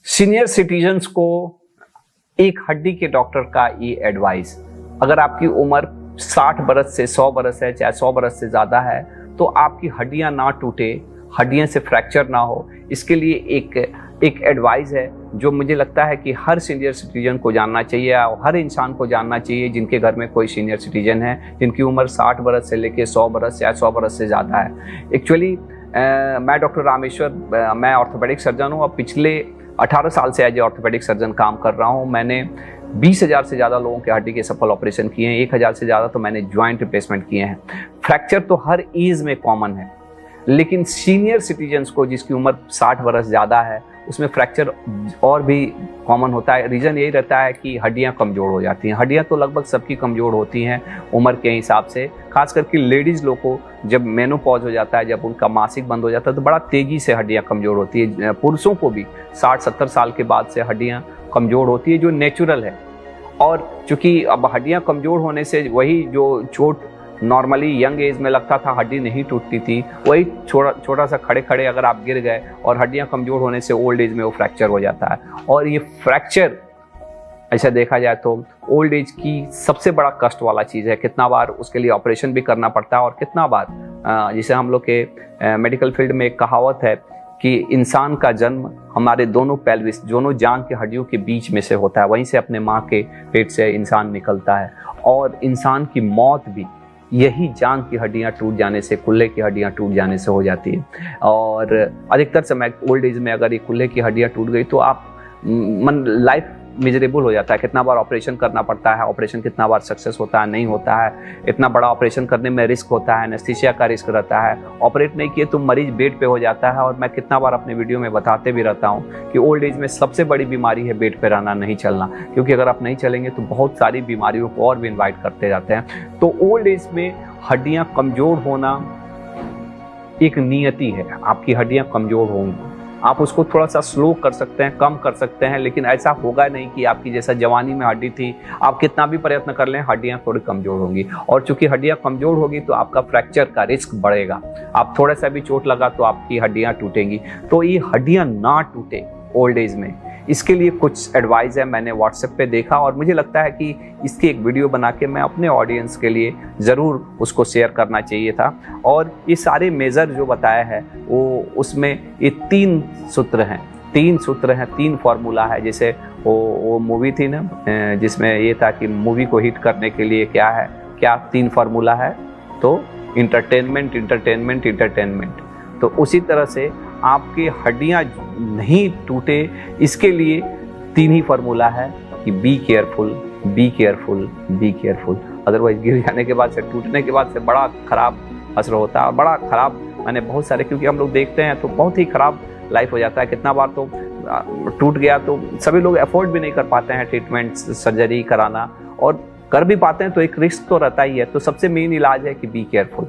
Senior citizens को एक हड्डी के डॉक्टर का ये एडवाइस, अगर आपकी उम्र 60 बरस से 100 बरस है, चाहे 100 बरस से ज़्यादा है, तो आपकी हड्डियां ना टूटे, हड्डियां से फ्रैक्चर ना हो, इसके लिए एक एडवाइस है जो मुझे लगता है कि हर सीनियर सिटीजन को जानना चाहिए और हर इंसान को जानना चाहिए जिनके घर में कोई सीनियर सिटीजन है, जिनकी उम्र 60 बरस से लेकर 100 बरस या 100 बरस से ज़्यादा है। एक्चुअली मैं डॉक्टर रामेश्वर, मैं ऑर्थोपेडिक सर्जन हूँ और पिछले 18 साल से एज ए ऑर्थोपेडिक सर्जन काम कर रहा हूँ। मैंने 20,000 से ज़्यादा लोगों के हड्डी के सफल ऑपरेशन किए हैं, 1,000 से ज़्यादा तो मैंने ज्वाइंट रिप्लेसमेंट किए हैं। फ्रैक्चर तो हर एज में कॉमन है, लेकिन सीनियर सिटीजन्स को जिसकी उम्र 60 बरस ज़्यादा है उसमें फ्रैक्चर और भी कॉमन होता है। रीज़न यही रहता है कि हड्डियां कमज़ोर हो जाती हैं। हड्डियां तो लगभग सबकी कमज़ोर होती हैं उम्र के हिसाब से, खास करके लेडीज़ लोग को जब मेनोपॉज हो जाता है, जब उनका मासिक बंद हो जाता है तो बड़ा तेज़ी से हड्डियां कमज़ोर होती है। पुरुषों को भी 60-70 साल के बाद से हड्डियाँ कमज़ोर होती है, जो नेचुरल है। और चूँकि अब हड्डियाँ कमज़ोर होने से वही जो चोट नॉर्मली यंग एज में लगता था हड्डी नहीं टूटती थी, वही छोटा सा खड़े खड़े अगर आप गिर गए और हड्डियां कमज़ोर होने से ओल्ड एज में वो फ्रैक्चर हो जाता है। और ये फ्रैक्चर ऐसा देखा जाए तो ओल्ड एज की सबसे बड़ा कष्ट वाला चीज़ है। कितना बार उसके लिए ऑपरेशन भी करना पड़ता है और कितना बार, जैसे हम लोग के मेडिकल फील्ड में एक कहावत है कि इंसान का जन्म हमारे दोनों पेल्विस, दोनों जांघ के हड्डियों के बीच में से होता है, वहीं से अपने माँ के पेट से इंसान निकलता है। और इंसान की मौत भी यही जांघ की हड्डियां टूट जाने से, कुल्ले की हड्डियां टूट जाने से हो जाती है। और अधिकतर समय ओल्ड एज में अगर ये कुल्ले की हड्डियां टूट गई तो आप लाइफ मिजरेबल हो जाता है। कितना बार ऑपरेशन करना पड़ता है, ऑपरेशन कितना बार सक्सेस होता है, नहीं होता है, इतना बड़ा ऑपरेशन करने में रिस्क होता है, एनेस्थीसिया का रिस्क रहता है, ऑपरेट नहीं किए तो मरीज बेड पे हो जाता है। और मैं कितना बार अपने वीडियो में बताते भी रहता हूँ कि ओल्ड एज में सबसे बड़ी बीमारी है बेड पे रहना, नहीं चलना, क्योंकि अगर आप नहीं चलेंगे तो बहुत सारी बीमारियों को और भी इन्वाइट करते जाते हैं। तो ओल्ड एज में हड्डियाँ कमज़ोर होना एक नियति है, आपकी हड्डियाँ कमज़ोर होंगी। आप उसको थोड़ा सा स्लो कर सकते हैं, कम कर सकते हैं, लेकिन ऐसा होगा नहीं कि आपकी जैसा जवानी में हड्डी थी, आप कितना भी प्रयत्न कर लें हड्डियां थोड़ी कमज़ोर होंगी। और चूंकि हड्डियां कमज़ोर होगी तो आपका फ्रैक्चर का रिस्क बढ़ेगा, आप थोड़ा सा भी चोट लगा तो आपकी हड्डियां टूटेंगी। तो ये हड्डियां ना टूटे ओल्ड एज में, इसके लिए कुछ एडवाइस है, मैंने व्हाट्सएप पे देखा और मुझे लगता है कि इसकी एक वीडियो बना के मैं अपने ऑडियंस के लिए ज़रूर उसको शेयर करना चाहिए था। और ये सारे मेज़र जो बताया है वो उसमें ये 3 सूत्र हैं, 3 फार्मूला है। जैसे वो मूवी थी ना जिसमें ये था कि मूवी को हिट करने के लिए क्या 3 फार्मूला है, तो इंटरटेनमेंट। तो उसी तरह से आपकी हड्डियां नहीं टूटे, इसके लिए 3 ही फार्मूला है कि बी केयरफुल। अदरवाइज गिर जाने के बाद से, टूटने के बाद से बड़ा खराब असर होता है। बड़ा खराब मैंने बहुत सारे, क्योंकि हम लोग देखते हैं तो बहुत ही खराब लाइफ हो जाता है। कितना बार तो टूट गया तो सभी लोग अफोर्ड भी नहीं कर पाते हैं ट्रीटमेंट, सर्जरी कराना, और कर भी पाते हैं तो एक रिस्क तो रहता ही है। तो सबसे मेन इलाज है कि बी केयरफुल,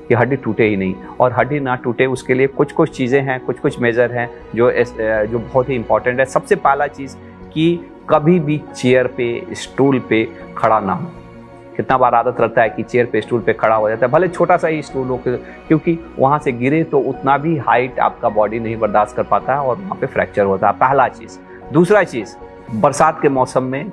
कि हड्डी टूटे ही नहीं। और हड्डी ना टूटे उसके लिए कुछ चीज़ें हैं, कुछ मेजर हैं जो बहुत ही इंपॉर्टेंट है। सबसे पहला चीज़ कि कभी भी चेयर पे, स्टूल पे खड़ा ना हो। कितना बार आदत रहता है कि चेयर पे, स्टूल पे खड़ा हो जाता है, भले छोटा सा ही स्टूल हो, क्योंकि वहाँ से गिरे तो उतना भी हाइट आपका बॉडी नहीं बर्दाश्त कर पाता है और वहाँ पे फ्रैक्चर होता है, पहला चीज़। दूसरा चीज़, बरसात के मौसम में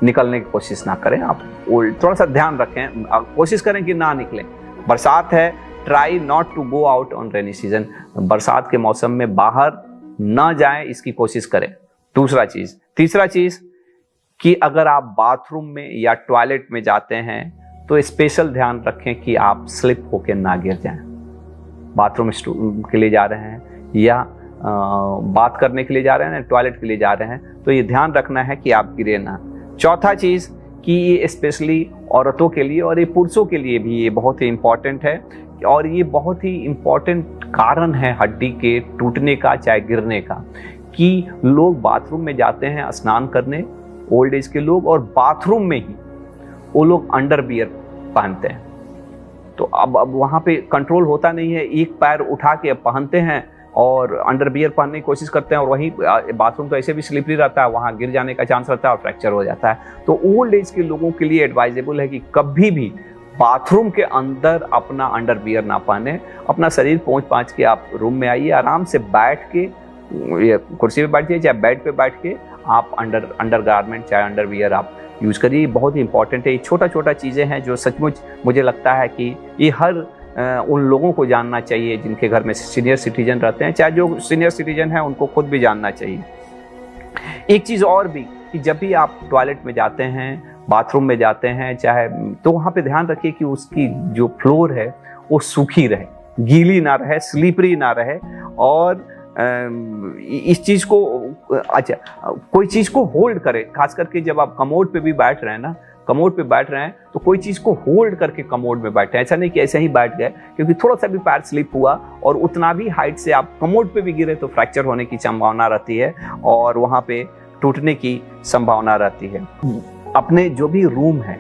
निकलने की कोशिश ना करें। आप थोड़ा सा ध्यान रखें, कोशिश करें कि ना निकलें। बरसात है, try not to go out on rainy season. बरसात के मौसम में बाहर ना जाएं, इसकी कोशिश करें। दूसरा चीज़। तीसरा चीज़ कि अगर आप बाथरूम में या टॉयलेट में जाते हैं तो स्पेशल ध्यान रखें कि आप स्लिप होकर ना गिर जाएं। बाथरूम के लिए जा रहे हैं या बात करने के लिए जा रहे हैं, टॉयलेट के लिए जा रहे हैं, तो ये ध्यान रखना है कि आप गिरे ना। चौथा चीज़ कि ये स्पेशली औरतों के लिए और ये पुरुषों के लिए भी ये बहुत ही इम्पॉर्टेंट है, और ये बहुत ही इम्पॉर्टेंट कारण है हड्डी के टूटने का, चाहे गिरने का, कि लोग बाथरूम में जाते हैं स्नान करने, ओल्ड एज के लोग, और बाथरूम में ही वो लोग अंडरवियर पहनते हैं। तो अब वहाँ पे कंट्रोल होता नहीं है, एक पैर उठा के पहनते हैं और अंडरवियर पहनने की कोशिश करते हैं, और वहीं बाथरूम तो ऐसे भी स्लिपरी रहता है, वहाँ गिर जाने का चांस रहता है और फ्रैक्चर हो जाता है। तो ओल्ड एज के लोगों के लिए एडवाइजेबल है कि कभी भी बाथरूम के अंदर अपना अंडरवियर ना पहने। अपना शरीर पोंछ पाँच के आप रूम में आइए, आराम से बैठ के ये कुर्सी पे बैठिए चाहे बेड पे बैठ के आप अंडर गारमेंट चाहे अंडरवियर आप यूज़ करिए। बहुत ही इंपॉर्टेंट है। ये छोटा छोटा चीज़ें हैं जो सचमुच मुझे लगता है कि ये हर उन लोगों को जानना चाहिए जिनके घर में सीनियर सिटीजन रहते हैं, चाहे जो सीनियर सिटीजन है उनको खुद भी जानना चाहिए। एक चीज़ और भी कि जब भी आप टॉयलेट में जाते हैं, बाथरूम में जाते हैं, चाहे तो वहाँ पे ध्यान रखिए कि उसकी जो फ्लोर है वो सूखी रहे, गीली ना रहे, स्लिपरी ना रहे। और इस चीज़ को अच्छा कोई चीज़ को होल्ड करे, खास करके जब आप कमोड पे भी बैठ रहे हैं ना, कमोड पे बैठ रहे हैं तो कोई चीज़ को होल्ड करके कमोड में बैठे। ऐसा नहीं कि ऐसे ही बैठ गए, क्योंकि थोड़ा सा भी पैर स्लिप हुआ और उतना भी हाइट से आप कमोड पे भी गिरे तो फ्रैक्चर होने की संभावना रहती है और वहाँ पे टूटने की संभावना रहती है। अपने जो भी रूम है,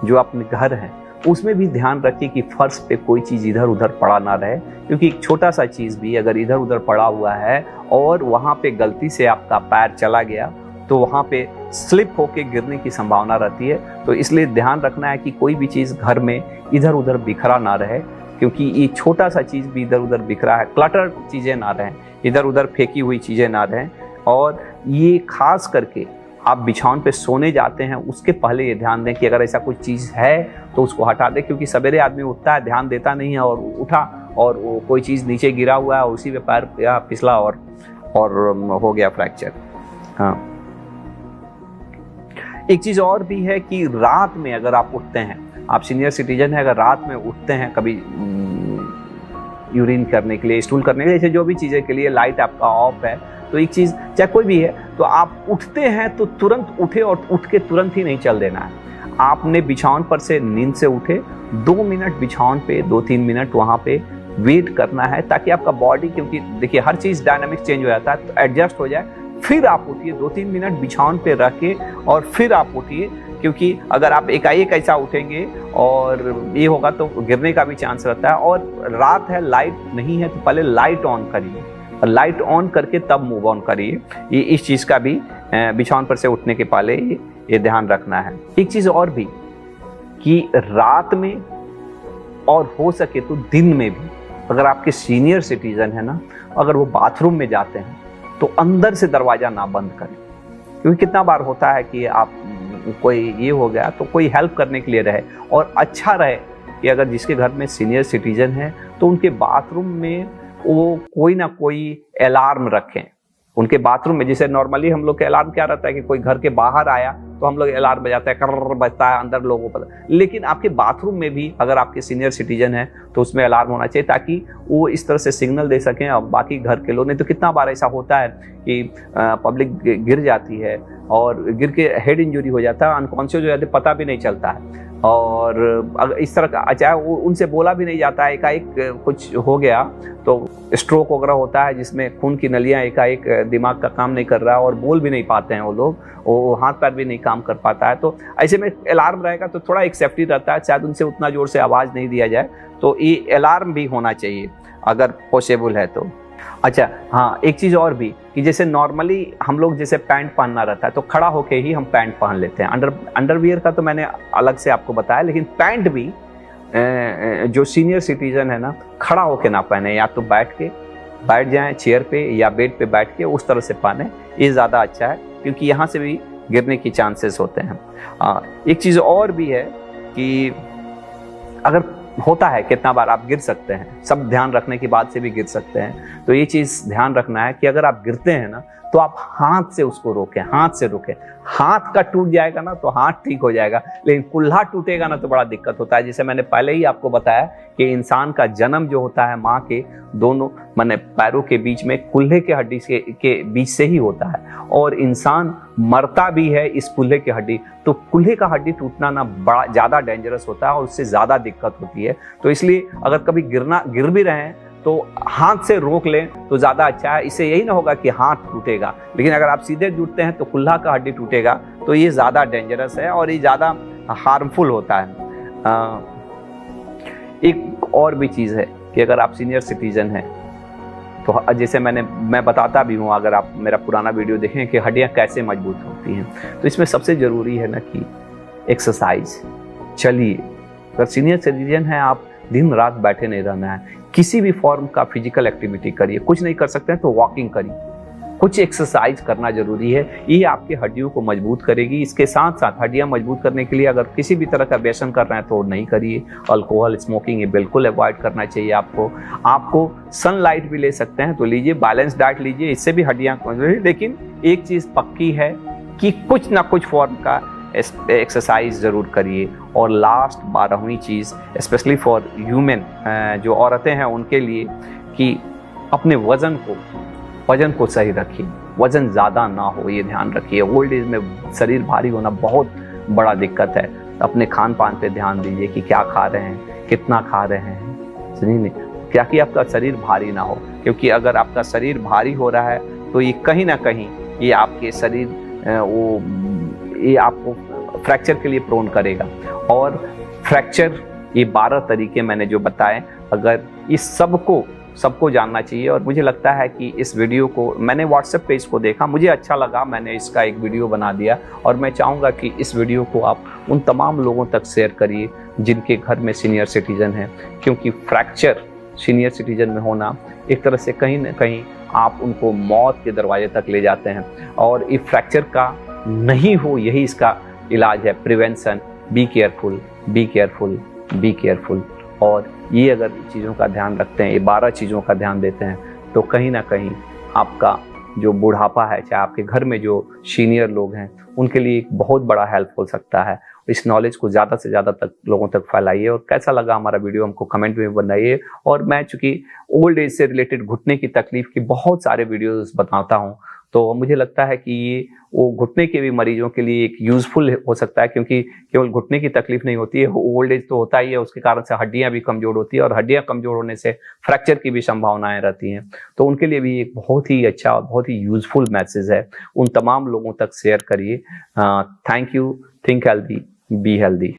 जो अपने घर है, उसमें भी ध्यान रखिए कि फर्श पे कोई चीज़ इधर उधर पड़ा ना रहे, क्योंकि एक छोटा सा चीज़ भी अगर इधर उधर पड़ा हुआ है और वहाँ पे गलती से आपका पैर चला गया तो वहाँ पे स्लिप होके गिरने की संभावना रहती है। तो इसलिए ध्यान रखना है कि कोई भी चीज़ घर में इधर उधर बिखरा ना रहे, क्योंकि ये छोटा सा चीज़ भी इधर उधर बिखरा है, क्लटर चीज़ें ना रहें, इधर उधर फेंकी हुई चीज़ें ना रहें। और ये खास करके आप बिछावन पे सोने जाते हैं उसके पहले ये ध्यान दें कि अगर ऐसा कुछ चीज़ है तो उसको हटा दें, क्योंकि सवेरे आदमी उठता है, ध्यान देता नहीं है और उठा और वो कोई चीज़ नीचे गिरा हुआ है, उसी पे पैर या फिसला और हो गया फ्रैक्चर। हाँ, एक चीज़ और भी है कि रात में अगर आप उठते हैं, आप सीनियर सिटीजन हैं, अगर रात में उठते हैं कभी यूरिन करने के लिए, स्टूल करने के लिए, ऐसे जो भी चीज़ें के लिए लाइट आपका ऑफ है, तो एक चीज़ चाहे कोई भी है तो आप उठते हैं तो तुरंत उठे और उठ के तुरंत ही नहीं चल देना है। आपने बिछावन पर से नींद से उठे 2 मिनट बिछावन पे 2-3 मिनट वहाँ पे वेट करना है, ताकि आपका बॉडी, क्योंकि देखिए हर चीज़ डायनामिक्स चेंज हो जाता है, तो एडजस्ट हो जाए। फिर आप उठिए 2-3 मिनट बिछावन पे रख के और फिर आप उठिए, क्योंकि अगर आप एकाएक ऐसा उठेंगे और ये होगा तो गिरने का भी चांस रहता है। और रात है, लाइट नहीं है, तो पहले लाइट ऑन करिए, लाइट ऑन करके तब मूव ऑन करिए। ये इस चीज़ का भी बिछावन पर से उठने के पहले ये ध्यान रखना है। एक चीज़ और भी कि रात में और हो सके तो दिन में भी अगर आपके सीनियर सिटीजन है ना, अगर वो बाथरूम में जाते हैं तो अंदर से दरवाज़ा ना बंद करें, क्योंकि कितना बार होता है कि आप कोई ये हो गया तो कोई हेल्प करने के लिए रहे। और अच्छा रहे कि अगर जिसके घर में सीनियर सिटीजन है तो उनके बाथरूम में वो कोई ना कोई अलार्म रखें। उनके बाथरूम में, जैसे नॉर्मली हम लोग के अलार्म क्या रहता है कि कोई घर के बाहर आया तो हम लोग अलार्म बजाता है, कर्र बजता है, अंदर लोगों पर। लेकिन आपके बाथरूम में भी अगर आपके सीनियर सिटीजन है तो उसमें अलार्म होना चाहिए, ताकि वो इस तरह से सिग्नल दे सकें और बाकी घर के लोग। नहीं तो कितना बार ऐसा होता है कि पब्लिक गिर जाती है और गिर के हेड इंजरी हो जाता है, अनकॉन्शियस हो जाते, पता भी नहीं चलता है। और अगर इस तरह का, चाहे वो उनसे बोला भी नहीं जाता है, एकाएक कुछ हो गया तो स्ट्रोक वगैरह होता है जिसमें खून की नलियां एकाएक, दिमाग का काम नहीं कर रहा और बोल भी नहीं पाते हैं वो लोग, वो हाथ पैर भी नहीं काम कर पाता है। तो ऐसे में अलार्म रहेगा तो थोड़ा एक सेफ्टी रहता है, शायद उनसे उतना जोर से आवाज़ नहीं दिया जाए, तो ये अलार्म भी होना चाहिए अगर पॉसिबल है तो। अच्छा हाँ, एक चीज़ और भी कि जैसे नॉर्मली हम लोग जैसे पैंट पहनना रहता है तो खड़ा होके ही हम पैंट पहन लेते हैं। अंडरवियर का तो मैंने अलग से आपको बताया, लेकिन पैंट भी जो सीनियर सिटीजन है ना, खड़ा होके ना पहने, या तो बैठ जाएं चेयर पे या बेड पे बैठ के उस तरह से पहने, ये ज़्यादा अच्छा है, क्योंकि यहाँ से भी गिरने की चांसेस होते हैं। एक चीज़ और भी है कि अगर होता है कितना बार आप गिर सकते हैं, सब ध्यान रखने के बाद से भी गिर सकते हैं, तो ये चीज़ ध्यान रखना है कि अगर आप गिरते हैं ना तो आप हाथ से उसको रोकें, हाथ से रोकें। हाथ का टूट जाएगा ना तो हाथ ठीक हो जाएगा, लेकिन कुल्हा टूटेगा ना तो बड़ा दिक्कत होता है। जैसे मैंने पहले ही आपको बताया कि इंसान का जन्म जो होता है माँ के दोनों माने पैरों के बीच में कुल्हे के हड्डी के बीच से ही होता है, और इंसान मरता भी है इस कुल्हे की हड्डी। तो कुल्हे का हड्डी टूटना ना बड़ा ज़्यादा डेंजरस होता है और उससे ज़्यादा दिक्कत होती है। तो इसलिए अगर कभी गिर भी रहे हैं तो हाथ से रोक लें तो ज़्यादा अच्छा है। इससे यही ना होगा कि हाथ टूटेगा, लेकिन अगर आप सीधे जुटते हैं तो कुल्हा का हड्डी टूटेगा, तो ये ज़्यादा डेंजरस है और ये ज़्यादा हार्मफुल होता है। एक और भी चीज़ है कि अगर आप सीनियर सिटीजन हैं तो जैसे मैं बताता भी हूँ, अगर आप मेरा पुराना वीडियो देखें कि हड्डियाँ कैसे मजबूत होती हैं, तो इसमें सबसे ज़रूरी है ना कि एक्सरसाइज, चलिए। अगर सीनियर सिटीजन हैं आप, दिन रात बैठे नहीं रहना है, किसी भी फॉर्म का फिजिकल एक्टिविटी करिए। कुछ नहीं कर सकते हैं तो वॉकिंग करिए, कुछ एक्सरसाइज करना जरूरी है, ये आपकी हड्डियों को मजबूत करेगी। इसके साथ साथ हड्डियां मजबूत करने के लिए अगर किसी भी तरह का व्यसन कर रहे हैं तो नहीं करिए। अल्कोहल, स्मोकिंग ये बिल्कुल अवॉइड करना चाहिए आपको सनलाइट भी ले सकते हैं तो लीजिए, बैलेंस डाइट लीजिए, इससे भी हड्डियां। लेकिन एक चीज पक्की है कि कुछ ना कुछ फॉर्म का एक्सरसाइज जरूर करिए। और लास्ट 12वीं चीज स्पेशली फॉर ह्यूमन, जो औरतें हैं उनके लिए, कि अपने वजन को सही रखिए, वजन ज़्यादा ना हो ये ध्यान रखिए। ओल्ड एज में शरीर भारी होना बहुत बड़ा दिक्कत है। अपने खान पान पे ध्यान दीजिए कि क्या खा रहे हैं, कितना खा रहे हैं, सुनिए, क्या कि आपका शरीर भारी ना हो, क्योंकि अगर आपका शरीर भारी हो रहा है तो ये कहीं ना कहीं ये आपके शरीर ये आपको फ्रैक्चर के लिए प्रोन करेगा। और फ्रैक्चर ये 12 तरीके मैंने जो बताए, अगर इस सबको जानना चाहिए। और मुझे लगता है कि इस वीडियो को मैंने व्हाट्सएप पेज को देखा, मुझे अच्छा लगा, मैंने इसका एक वीडियो बना दिया। और मैं चाहूँगा कि इस वीडियो को आप उन तमाम लोगों तक शेयर करिए जिनके घर में सीनियर सिटीजन हैं, क्योंकि फ्रैक्चर सीनियर सिटीजन में होना एक तरह से कहीं ना कहीं आप उनको मौत के दरवाजे तक ले जाते हैं। और ये फ्रैक्चर का नहीं हो, यही इसका इलाज है, prevention. Be careful, be careful, be careful. और ये अगर चीज़ों का ध्यान रखते हैं, ये 12 चीज़ों का ध्यान देते हैं, तो कहीं ना कहीं आपका जो बुढ़ापा है, चाहे आपके घर में जो सीनियर लोग हैं, उनके लिए एक बहुत बड़ा हेल्प हो सकता है। इस नॉलेज को ज़्यादा से ज़्यादा तक लोगों तक फैलाइए। और कैसा लगा हमारा वीडियो हमको कमेंट में बताइए। और मैं चूँकि ओल्ड एज से रिलेटेड घुटने की तकलीफ की बहुत सारे वीडियोस बताता हूँ, तो मुझे लगता है कि ये वो घुटने के भी मरीजों के लिए एक यूजफुल हो सकता है, क्योंकि केवल घुटने की तकलीफ नहीं होती है, ओल्ड एज तो होता ही है, उसके कारण से हड्डियां भी कमजोर होती है, और हड्डियां कमजोर होने से फ्रैक्चर की भी संभावनाएं रहती हैं। तो उनके लिए भी एक बहुत ही अच्छा और बहुत ही यूजफुल मैसेज है, उन तमाम लोगों तक शेयर करिए। Thank you. Think healthy, be healthy.